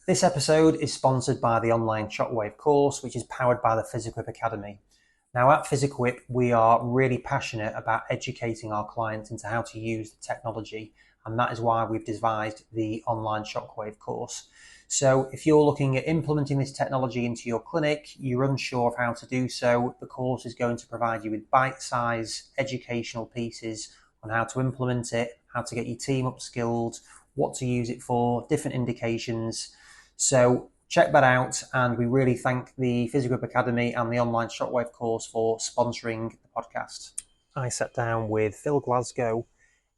This episode is sponsored by the online Shockwave course, which is powered by the PhysiQuip Academy. Now at PhysiQuip, we are really passionate about educating our clients into how to use the technology, and that is why we've devised the online Shockwave course. So if you're looking at implementing this technology into your clinic, you're unsure of how to do so, the course is going to provide you with bite-sized educational pieces on how to implement it, how to get your team upskilled, what to use it for, different indications. So check that out, and we really thank the PhysiQuip Academy and the online Shockwave course for sponsoring the podcast. I sat down with Phil Glasgow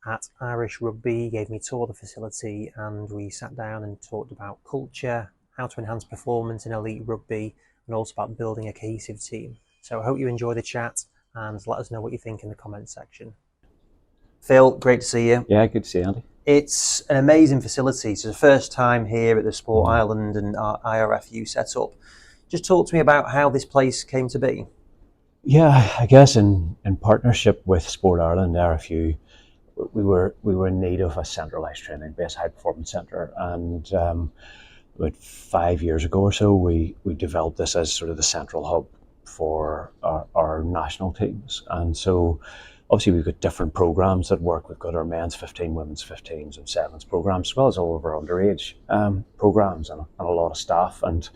at Irish Rugby. He gave me a tour of the facility, and we sat down and talked about culture, how to enhance performance in elite rugby, and also about building a cohesive team. So I hope you enjoy the chat, and let us know what you think in the comments section. Phil, great to see you. Yeah, good to see you, Andy. It's an amazing facility. It's the first time here at the Sport Island and IRFU set up. Just talk to me about how this place came to be. Yeah, I guess in partnership with Sport Ireland, RFU, we were in need of a centralised training based high performance centre, and about 5 years ago or so, we developed this as sort of the central hub for our national teams. And so obviously we've got different programs that work. We've got our men's 15, women's 15s and sevens programs, as well as all of our underage programs and a lot of staff. And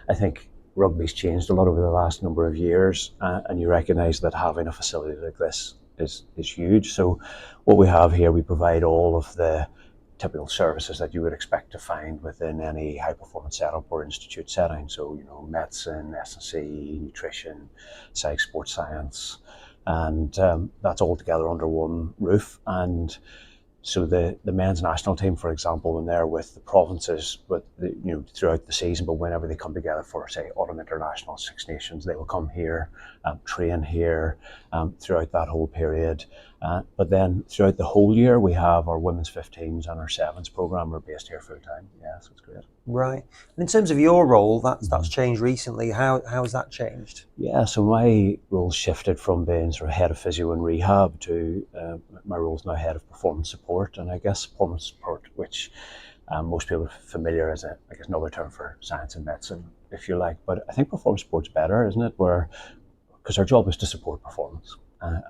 I think rugby's changed a lot over the last number of years, and you recognise that having a facility like this is huge. So what we have here, we provide all of the typical services that you would expect to find within any high performance setup or institute setting. So, medicine, S&C, nutrition, psych, sports science, and that's all together under one roof. And so the men's national team, for example, when they're with the provinces, throughout the season, but whenever they come together for, say, Autumn International, Six Nations, they will come here, train here throughout that whole period. But then throughout the whole year, we have our women's 15s and our sevens program are based here full time. Yeah, so it's great. Right. And in terms of your role, that's changed recently. How has that changed? Yeah, so my role shifted from being sort of head of physio and rehab to my role is now head of performance support. And I guess performance support, which most people are familiar as another term for science and medicine, if you like. But I think performance support's better, isn't it? Because our job is to support performance.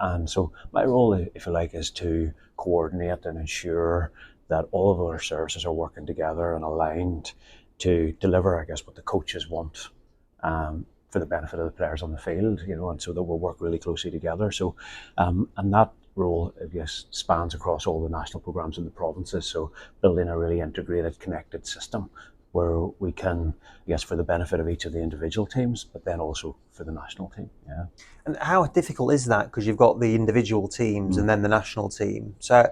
And so my role, if you like, is to coordinate and ensure that all of our services are working together and aligned to deliver, I guess, what the coaches want for the benefit of the players on the field, and so that we'll work really closely together. So, and that role, I guess, spans across all the national programs in the provinces. So building a really integrated, connected system where we can, I guess, for the benefit of each of the individual teams, but then also for the national team. Yeah. And how difficult is that? Because you've got the individual teams and then the national team. So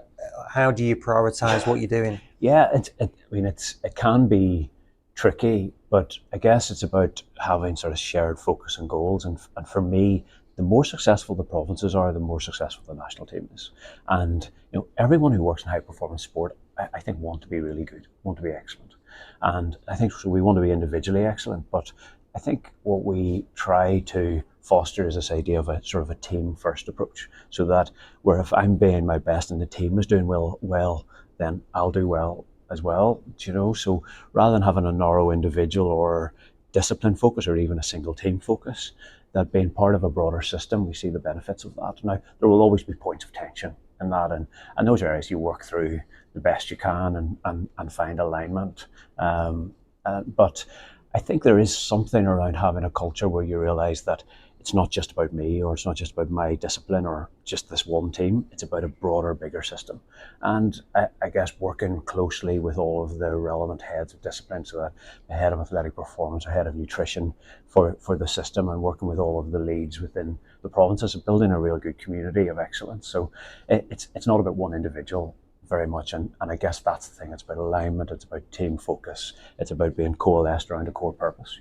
how do you prioritise what you're doing? Yeah, it can be tricky, but I guess it's about having sort of shared focus and goals. And for me, the more successful the provinces are, the more successful the national team is. And everyone who works in high performance sport, I think, want to be really good, want to be excellent. And I think we want to be individually excellent, but I think what we try to foster is this idea of a sort of a team first approach, so that where if I'm being my best and the team is doing well, then I'll do well as well, so rather than having a narrow individual or discipline focus or even a single team focus, that being part of a broader system, we see the benefits of that. Now, there will always be points of tension in that, and those areas you work through the best you can and find alignment. But I think there is something around having a culture where you realise that it's not just about me, or it's not just about my discipline or just this one team. It's about a broader, bigger system. And I guess working closely with all of the relevant heads of discipline, so that the head of athletic performance or head of nutrition for the system, and working with all of the leads within the provinces and building a real good community of excellence. So it's not about one individual very much, and I guess that's the thing. It's about alignment, it's about team focus, it's about being coalesced around a core purpose,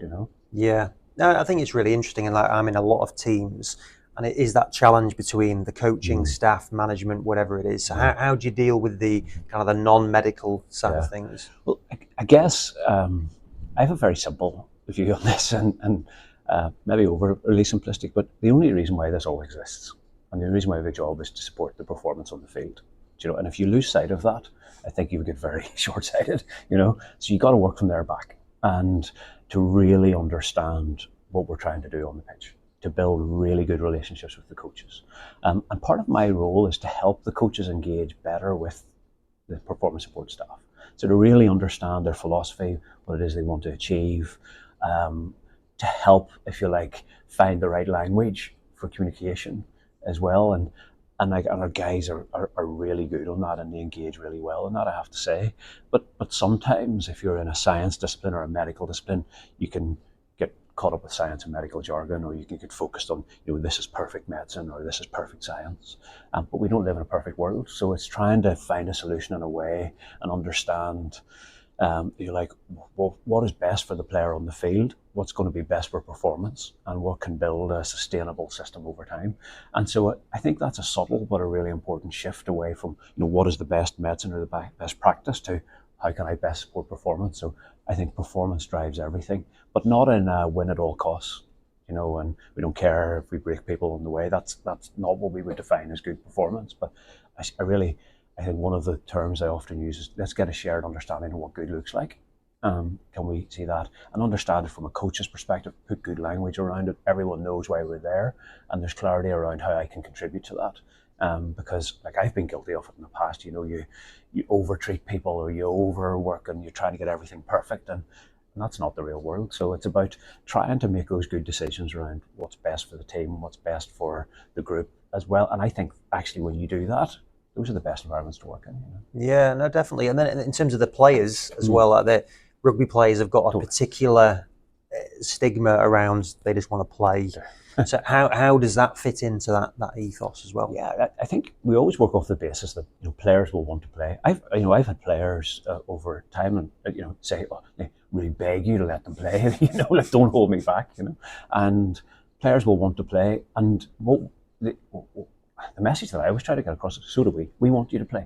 Yeah. No, I think it's really interesting, and I'm in a lot of teams, and it is that challenge between the coaching staff, management, whatever it is. So how do you deal with the kind of the non-medical side of things? Well, I guess I have a very simple view on this, and maybe overly simplistic, but the only reason why this all exists, and the only reason why the job is to support the performance on the field. And if you lose sight of that, I think you would get very short-sighted. So you got to work from there back. and to really understand what we're trying to do on the pitch, to build really good relationships with the coaches. And part of my role is to help the coaches engage better with the performance support staff. So to really understand their philosophy, what it is they want to achieve, to help, if you like, find the right language for communication as well. And our guys are really good on that, and they engage really well on that, I have to say. But sometimes if you're in a science discipline or a medical discipline, you can get caught up with science and medical jargon, or you can get focused on, this is perfect medicine or this is perfect science. But we don't live in a perfect world, so it's trying to find a solution in a way and understand, you're like, well, what is best for the player on the field? What's going to be best for performance, and what can build a sustainable system over time? And so I think that's a subtle but a really important shift away from, what is the best medicine or the best practice, to how can I best support performance? So I think performance drives everything, but not in a win at all costs. And we don't care if we break people on the way. That's not what we would define as good performance. But I think one of the terms I often use is, let's get a shared understanding of what good looks like. Can we see that and understand it from a coach's perspective, put good language around it, everyone knows why we're there, and there's clarity around how I can contribute to that. Because I've been guilty of it in the past, you over-treat people, or you overwork and you're trying to get everything perfect, and that's not the real world. So it's about trying to make those good decisions around what's best for the team, what's best for the group as well. And I think actually when you do that, those are the best environments to work in. Yeah, no, definitely. And then in terms of the players as well, the rugby players have got a particular stigma around they just want to play. So how does that fit into that ethos as well? Yeah, I think we always work off the basis that players will want to play. I've had players over time and say, they really beg you to let them play. Like, don't hold me back. And players will want to play. And the message that I always try to get across is, so do we. We want you to play.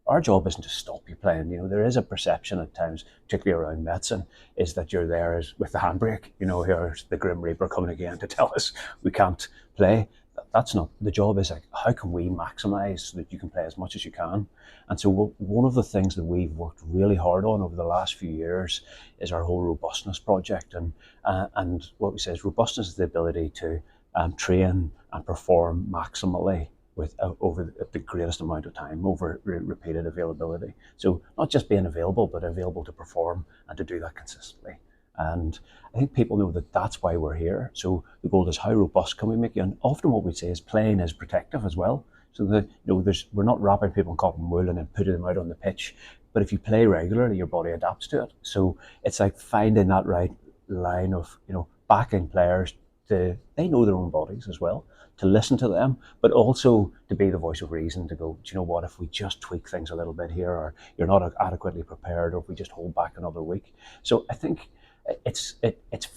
Our job isn't to stop you playing. There is a perception at times, particularly around medicine, is that you're there as with the handbrake. Here's the Grim Reaper coming again to tell us we can't play. That's not the job. Is like, how can we maximise so that you can play as much as you can? And so one of the things that we've worked really hard on over the last few years is our whole robustness project. And what we say is, robustness is the ability to train and perform maximally with over the greatest amount of time, over repeated availability. So not just being available, but available to perform and to do that consistently. And I think people know that that's why we're here. So the goal is, how robust can we make you? And often what we say is, playing is protective as well. So that we're not wrapping people in cotton wool and then putting them out on the pitch. But if you play regularly, your body adapts to it. So it's like finding that right line of backing players to, they know their own bodies as well, to listen to them, but also to be the voice of reason, to go, do you know what, if we just tweak things a little bit here, or you're not adequately prepared, or if we just hold back another week. So I think it's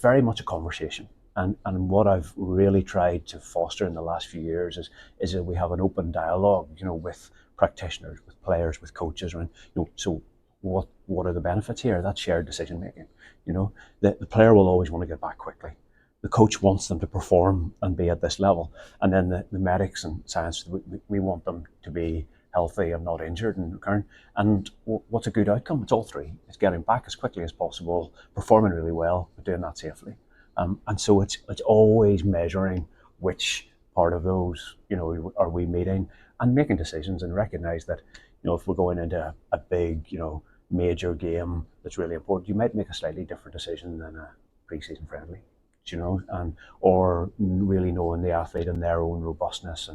very much a conversation. And what I've really tried to foster in the last few years is that we have an open dialogue, with practitioners, with players, with coaches around, so what are the benefits here? That's shared decision making. The player will always want to get back quickly. The coach wants them to perform and be at this level. And then the medics and science, we want them to be healthy and not injured and recurrent. And what's a good outcome? It's all three. It's getting back as quickly as possible, performing really well, but doing that safely. And so it's always measuring which part of those, are we meeting, and making decisions, and recognize that, if we're going into a big, major game that's really important, you might make a slightly different decision than a pre-season friendly. Or really knowing the athlete and their own robustness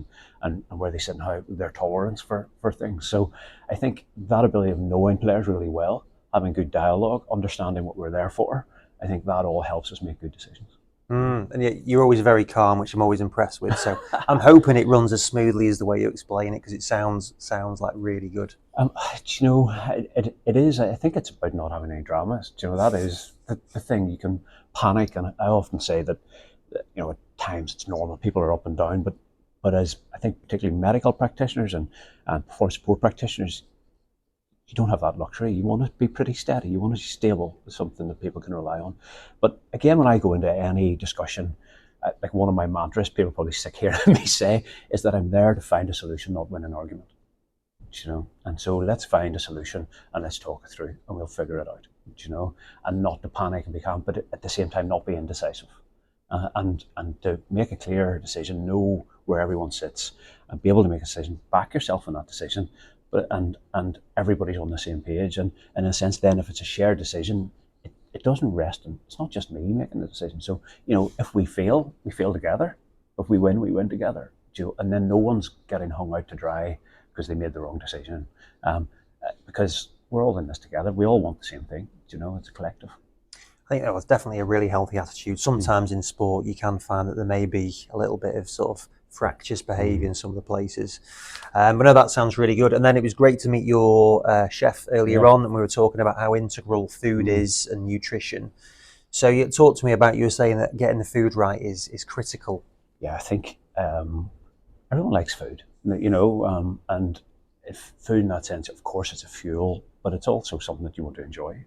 and where they sit and how their tolerance for things. So I think that ability of knowing players really well, having good dialogue, understanding what we're there for, I think that all helps us make good decisions. And you're always very calm, which I'm always impressed with. So I'm hoping it runs as smoothly as the way you explain it, because it sounds like really good. It is. I think it's about not having any dramas. That is the thing. You can panic, and I often say that at times it's normal. People are up and down, but as I think particularly medical practitioners and performance support practitioners, you don't have that luxury. You want to be pretty steady. You want to be stable, something that people can rely on. But again, when I go into any discussion, like one of my mantras, people probably sick hearing me say, is that I'm there to find a solution, not win an argument. And so let's find a solution and let's talk it through, and we'll figure it out. and not to panic and be calm, but at the same time not be indecisive. And to make a clear decision, know where everyone sits, and be able to make a decision, back yourself in that decision, but and everybody's on the same page. And in a sense, then if it's a shared decision, it doesn't rest in, it's not just me making the decision. So if we fail together. If we win together. And then no one's getting hung out to dry because they made the wrong decision. Um, because we're all in this together. We all want the same thing. It's a collective. I think that was definitely a really healthy attitude. Sometimes in sport, you can find that there may be a little bit of sort of fractious behaviour in some of the places. But no, that sounds really good. And then it was great to meet your chef earlier Yeah. on, and we were talking about how integral food is and nutrition. So you talked to me about, you were saying that getting the food right is critical. Yeah, I think everyone likes food, and if food in that sense, of course, it's a fuel, but it's also something that you want to enjoy.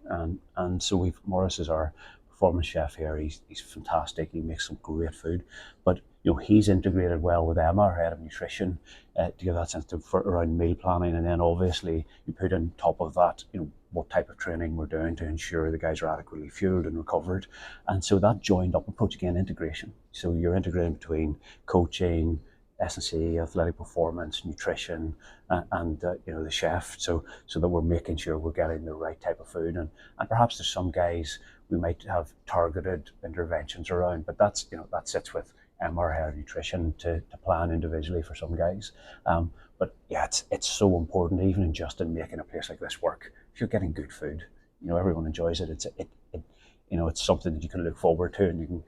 And so Morris is our performance chef here. He's fantastic. He makes some great food, but he's integrated well with Emma, our head of nutrition, to give that sense for around meal planning, and then obviously you put on top of that, what type of training we're doing to ensure the guys are adequately fueled and recovered. And so that joined up approach, again, integration. So you're integrating between coaching, S&C, athletic performance, nutrition, and the chef, so that we're making sure we're getting the right type of food. And perhaps there's some guys we might have targeted interventions around, but that sits with our head of nutrition to plan individually for some guys. But yeah, it's so important, even in just in making a place like this work. If you're getting good food, everyone enjoys it. It's something that you can look forward to, and you can,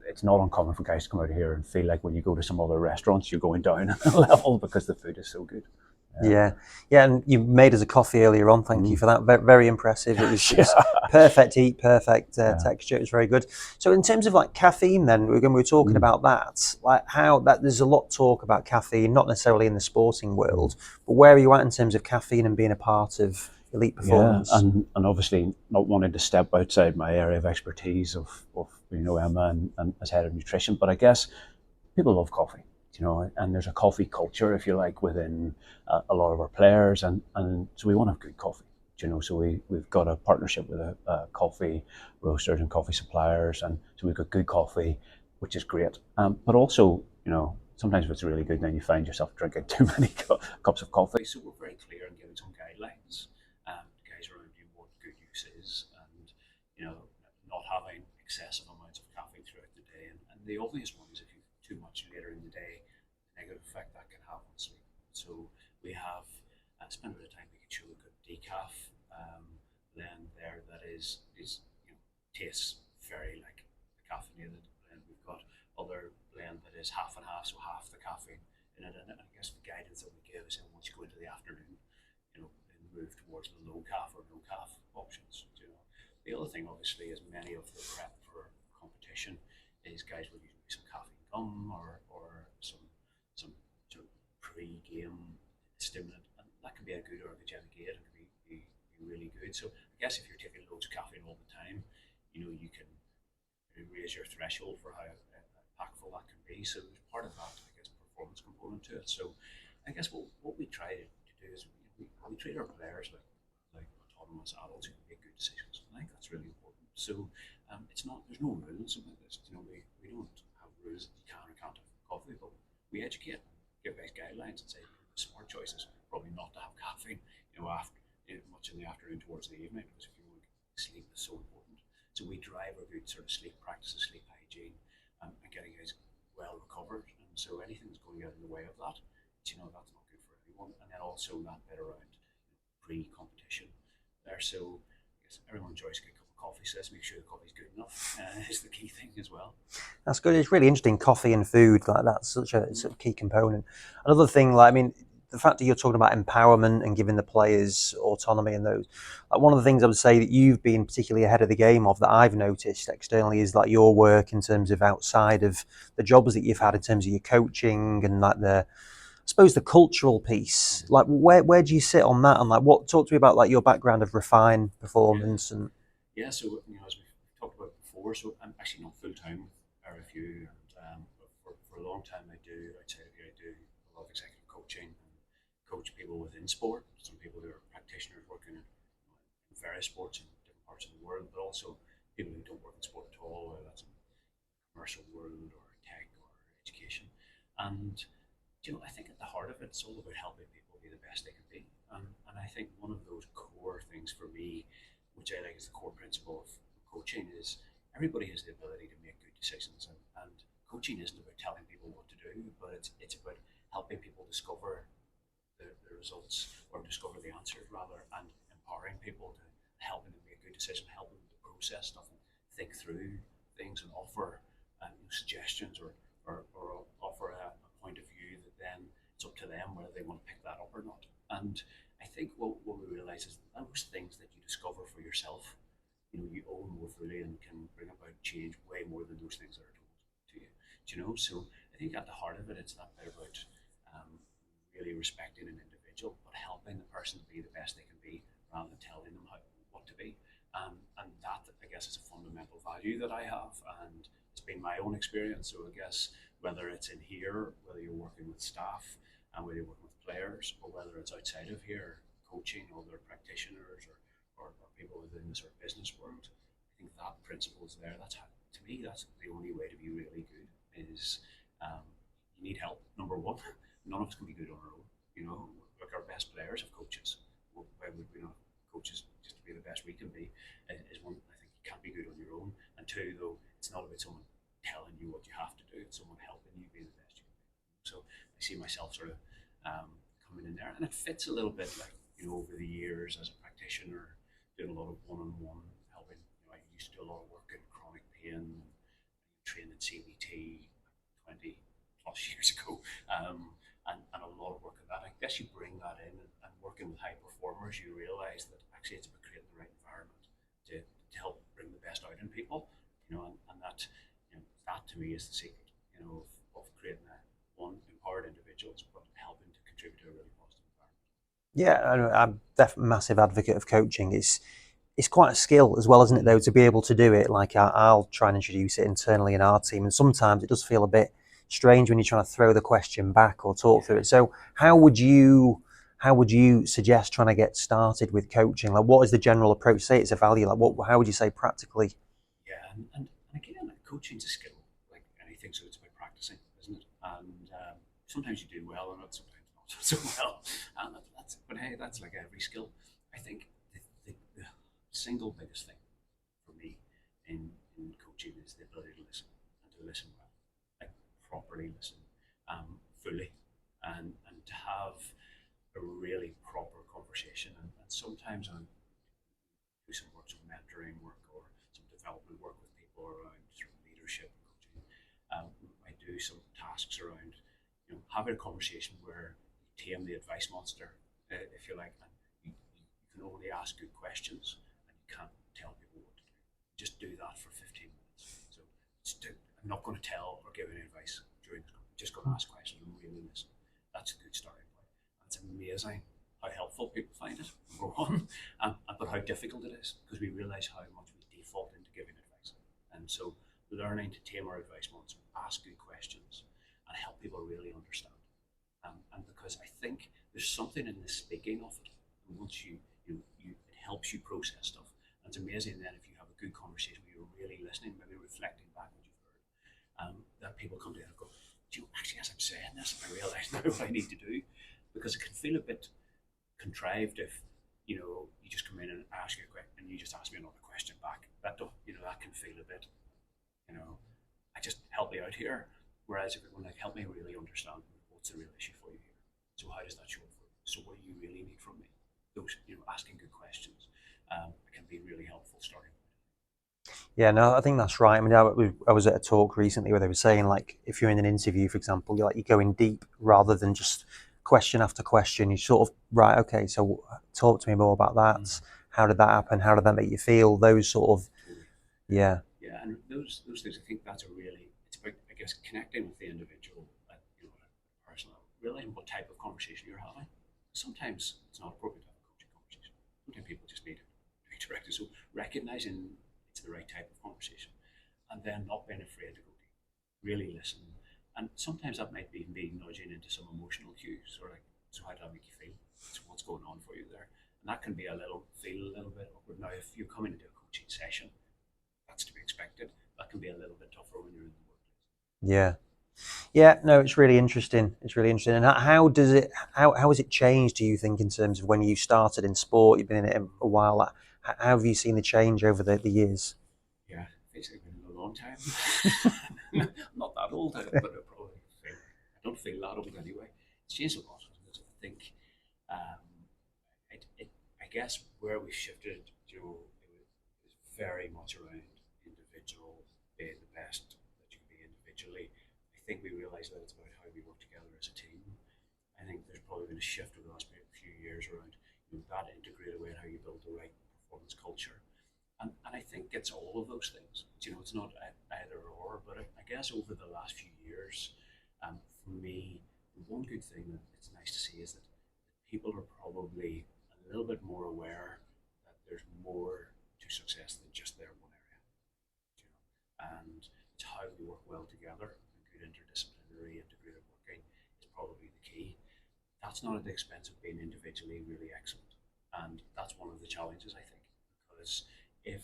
it's not uncommon for guys to come out here and feel like when you go to some other restaurants, you're going down a level because the food is so good. Yeah, yeah, and you made us a coffee earlier on. Thank you for that. Very impressive. It was perfect heat, perfect texture. It was very good. So in terms of like caffeine, then we were talking about that, like how that there's a lot of talk about caffeine, not necessarily in the sporting world, but where are you at in terms of caffeine and being a part of elite performance? And obviously not wanting to step outside my area of expertise of Emma and as head of nutrition, but I guess people love coffee, and there's a coffee culture, if you like, within a lot of our players, and so we want to have good coffee, so we've got a partnership with a coffee roasters and coffee suppliers, and so we've got good coffee, which is great. But also, sometimes if it's really good, then you find yourself drinking too many cups of coffee. So we're very clear in giving some guidelines, guys around you, what good use is, and not having excessive amounts of caffeine throughout the day. And the obvious one is if you too much later in the day, the negative effect that can have on sleep. So we have spent a bit of time making sure we've got decaf blend there that tastes very like caffeinated, and we've got other blend that is half and half, so half the caffeine in it. And I guess the guidance that we give is that once you go into the afternoon, and move towards the low calf or no calf options. The other thing, obviously, is many of the prep for competition is guys will use some caffeine gum or some sort of pre-game stimulant, and that can be a good ergogenic aid and can be really good. So I guess if you're taking loads of caffeine all the time, you can raise your threshold for how impactful that can be. So there's part of that, I guess, performance component to it. So I guess what we try to do is we treat our players like autonomous adults who can make good decisions. And I think that's really important. So it's not there's no rules about this. We don't have rules that you can or can't have coffee, but we educate, give guys guidelines, and say the smart choice is probably not to have caffeine. After much in the afternoon towards the evening, because if you want sleep is so important. So we drive a good sort of sleep practices, sleep hygiene, and getting guys well recovered. And so anything that's going out in the way of that, that's not good for anyone. And then also that bit around pre-competition there. So I guess everyone enjoys a good cup of coffee, so let's make sure the coffee's good enough is the key thing as well. That's good. It's really interesting. Coffee and food, like that's such a key component. Another thing, like I mean, the fact that you're talking about empowerment and giving the players autonomy and those, like one of the things I would say that you've been particularly ahead of the game of that I've noticed externally is like your work in terms of outside of the jobs that you've had in terms of your coaching and like I suppose the cultural piece. Like where do you sit on that? And like talk to me about like your background of refine performance and So as we've talked about before, so I'm actually not full time with RFU, and for a long time I do outside of here I do a lot of executive coaching and coach people within sport. Some people who are practitioners working in various sports in different parts parts of the world, but also people who don't work in sport at all, whether that's in the commercial world or tech or education. And I think at the heart of it, it's all about helping people be the best they can be. And I think one of those core things for me, which I think is the core principle of coaching, is everybody has the ability to make good decisions. And coaching isn't about telling people what to do, but it's about helping people discover the results or discover the answers rather, and empowering people to helping them make good decisions, helping them to process stuff and think through things and offer suggestions or offer a point of view that then it's up to them whether they want to pick that up or not. And I think what we realize is that those things that you discover for yourself, you own more fully and can bring about change way more than those things that are told to you. So I think at the heart of it, it's not about really respecting an individual, but helping the person to be the best they can be rather than telling them what to be. And that, I guess, is a fundamental value that I have, and it's been my own experience. So I guess whether it's in here, whether you're working with staff, and whether you're working with players, or whether it's outside of here, coaching other practitioners or people within the sort of business world, I think that principle is there. To me, that's the only way to be really good. Is you need help. Number one, none of us can be good on our own. Like our best players have coaches. Why would we not have coaches just to be the best we can be? Is one. I think you can't be good on your own. And two, though, it's not about someone telling you what you have to do. It's someone helping you be the best you can be. So I see myself sort of coming in there, and it fits a little bit like over the years as a practitioner, doing a lot of one-on-one helping. I used to do a lot of work in chronic pain, trained in CBT 20 plus years ago, and a lot of work on that. I guess you bring that in, and working with high performers, you realise that actually it's about creating the right environment to help bring the best out in people, and that that to me is the secret, of creating empowered individuals, but helping to contribute to a really positive environment. Yeah, I'm definitely a massive advocate of coaching. It's quite a skill as well, isn't it, though, to be able to do it. Like I'll try and introduce it internally in our team, and sometimes it does feel a bit strange when you're trying to throw the question back or talk through it. So how would you suggest trying to get started with coaching? Like, what is the general approach? Say it's a value. Like, how would you say practically? Yeah, and again, coaching's a skill like anything, so it's about practicing, isn't it? And sometimes you do well, and sometimes not so well. And but hey, that's like every skill. I think the single biggest thing for me in coaching is the ability to listen, and to listen well, like properly listen, fully, and to have a really proper conversation. And sometimes I do some work, some mentoring work, or some development work with people around sort of leadership and coaching. I do some tasks around having a conversation where you tame the advice monster, if you like, and you can only ask good questions, and you can't tell people what to do. Just do that for 15 minutes. So I'm not going to tell or give any advice during this. I'm just going to ask questions and really listen. That's a good starting point. It's amazing how helpful people find it, number one, but how difficult it is, because we realise how much we default into giving advice. And so learning to tame our advice monster, ask good questions, and help people really understand. And because I think there's something in the speaking of it, and once it helps you process stuff. And it's amazing then if you have a good conversation where you're really listening, maybe reflecting back what you've heard, that people come to you and go, actually, as I'm saying this, I realise now what I need to do. Because it can feel a bit contrived if you just come in and ask you a question and you just ask me another question back. That can feel a bit, I just help me out here. Whereas if everyone help me really understand what's the real issue for you here. So how does that show up for you? So what do you really need from me? Those asking good questions can be really helpful starting. Yeah, no, I think that's right. I mean, I was at a talk recently where they were saying, like, if you're in an interview, for example, you're going deep rather than just question after question. You sort of, right, okay, so talk to me more about that. How did that happen? How did that make you feel? Those sort of, Totally. yeah. Yeah, and those things, I think it's about, I guess, connecting with the individual at a personal level, realizing what type of conversation you're having. Sometimes it's not appropriate to have a coaching conversation. Sometimes people just need to be directed. So recognizing it's the right type of conversation, and then not being afraid to go deep, really listen. And sometimes that might be me nudging into some emotional cues, or like, so how did that make you feel? So what's going on for you there? And that can be feel a little bit awkward. Now, if you're coming into a coaching technology session. That's to be expected. That can be a little bit tougher when you're in the workplace. Yeah. Yeah, no, it's really interesting. It's really interesting. And how does it, how has it changed, do you think, in terms of when you started in sport? You've been in it a while. How have you seen the change over the years? Yeah, basically been in a long time. I'm not that old, but I don't feel that old anyway. It's changed a lot. I think, um, I guess where we shifted, it was very much around individual being the best that you can be individually. I think we realised that it's about how we work together as a team. I think there's probably been a shift over the last few years around that integrated way and how you build the right performance culture. And I think it's all of those things. It's not either or, but I guess over the last few years, for me, the one good thing that it's nice to see is that people are probably a little bit more aware that there's more to success than just their one area. And it's how we work well together. And good interdisciplinary, integrated working is probably the key. That's not at the expense of being individually really excellent. And that's one of the challenges, I think, because if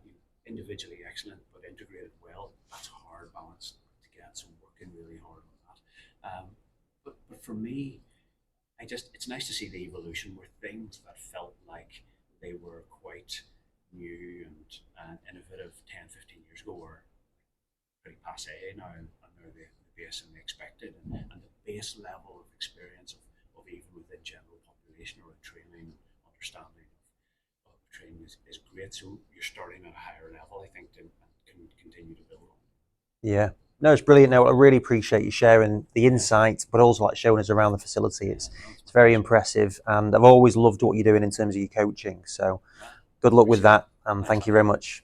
you individually excellent but integrated well, that's a hard balance to get. So working really hard on that. But for me, it's nice to see the evolution where things that felt like they were quite new and innovative 10, 15 years ago were pretty passe now, and they're the base and the expected, and the base level of experience of even within general population or training, understanding of training is great. So you're starting at a higher level, I think, and can continue to build on. Yeah. No, it's brilliant. No, I really appreciate you sharing the insights, but also like showing us around the facility. It's very impressive, and I've always loved what you're doing in terms of your coaching. So good luck with that, and thank you very much.